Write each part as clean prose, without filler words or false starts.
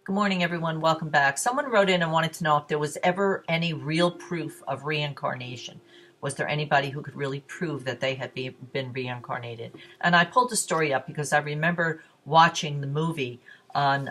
Good morning, everyone. Welcome back. Someone wrote in and wanted to know if there was ever any real proof of reincarnation. Was there anybody who could really prove that they had been reincarnated? And I pulled the story up because I remember watching the movie on,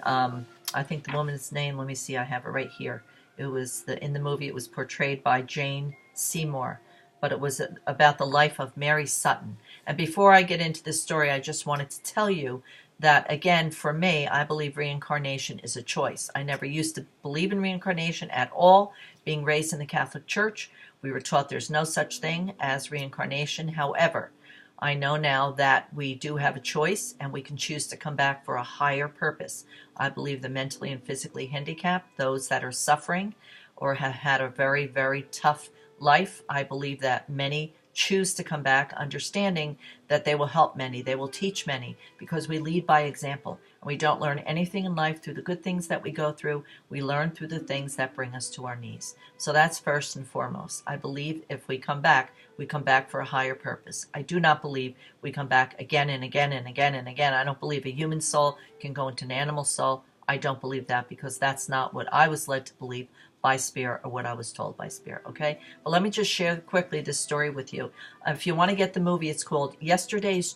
I think the woman's name, let me see, I have it right here. In the movie, it was portrayed by Jane Seymour, but it was about the life of Mary Sutton. And before I get into this story, I just wanted to tell you that, again, for me, I believe reincarnation is a choice. I never used to believe in reincarnation at all. Being raised in the Catholic Church, we were taught there's no such thing as reincarnation. However, I know now that we do have a choice and we can choose to come back for a higher purpose. I believe the mentally and physically handicapped, those that are suffering or have had a very, very tough life, I believe that many choose to come back understanding that they will help many, they will teach many, because we lead by example. And we don't learn anything in life through the good things that we go through. We learn through the things that bring us to our knees. So that's first and foremost. I believe if we come back for a higher purpose. I do not believe we come back again and again and again and again. I don't believe a human soul can go into an animal soul. I don't believe that, because that's not what I was led to believe by Spirit, or what I was told by Spirit, okay? But let me just share quickly this story with you. If you want to get the movie, it's called Yesterday's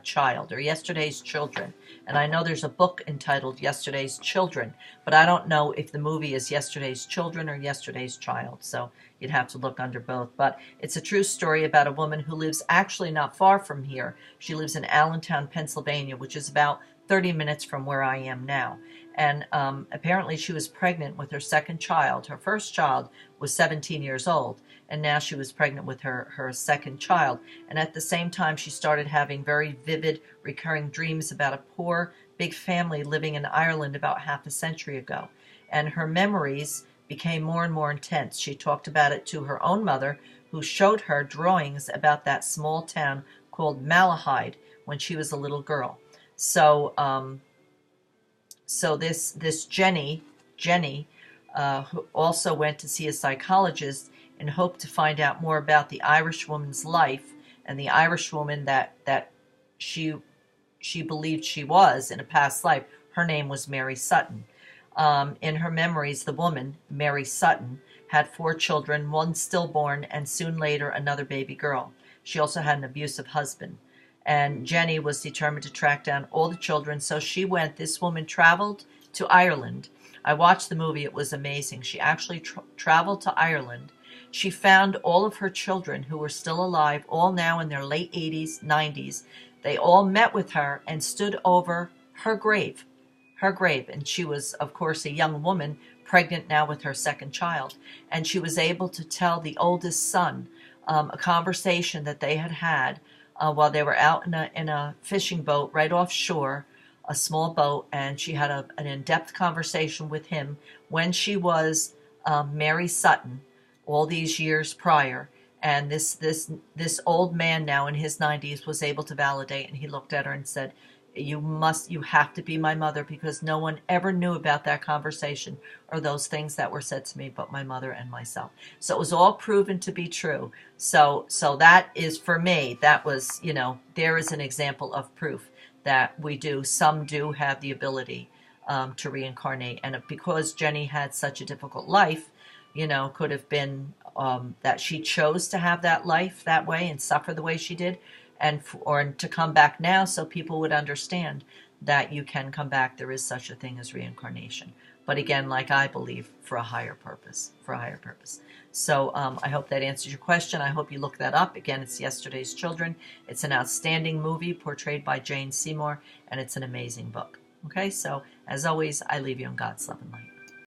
Child, or Yesterday's Children. And I know there's a book entitled Yesterday's Children, but I don't know if the movie is Yesterday's Children or Yesterday's Child, so you'd have to look under both. But it's a true story about a woman who lives actually not far from here. She lives in Allentown, Pennsylvania, which is about 30 minutes from where I am now. And apparently she was pregnant with her second child. Her first child was 17 years old, and now she was pregnant with her second child. And at the same time, she started having very vivid, recurring dreams about a poor, big family living in Ireland about half a century ago. And her memories became more and more intense. She talked about it to her own mother, who showed her drawings about that small town called Malahide when she was a little girl. So this Jenny, who also went to see a psychologist in hope to find out more about the Irish woman's life, and the Irish woman that she believed she was in a past life. Her name was Mary Sutton. In her memories, the woman, Mary Sutton, had 4 children, one stillborn, and soon later another baby girl. She also had an abusive husband. And Jenny was determined to track down all the children, so this woman traveled to Ireland. I watched the movie, it was amazing. She actually traveled to Ireland. She found all of her children who were still alive, all now in their late 80s, 90s. They all met with her and stood over her grave. And she was, of course, a young woman, pregnant now with her second child. And she was able to tell the oldest son a conversation that they had had while they were out in a fishing boat right offshore, a small boat, and she had an in-depth conversation with him when she was Mary Sutton all these years prior. And this old man now in his 90s was able to validate, and he looked at her and said, you have to be my mother, because no one ever knew about that conversation or those things that were said to me but my mother and myself. So it was all proven to be true. So that is, for me, that was, there is an example of proof that some do have the ability to reincarnate. And because Jenny had such a difficult life, could have been that she chose to have that life that way and suffer the way she did, or to come back now so people would understand that you can come back. There is such a thing as reincarnation. But again, like I believe, for a higher purpose. So I hope that answers your question. I hope you look that up. Again, it's Yesterday's Children. It's an outstanding movie portrayed by Jane Seymour, and it's an amazing book. Okay, so as always, I leave you in God's love and light.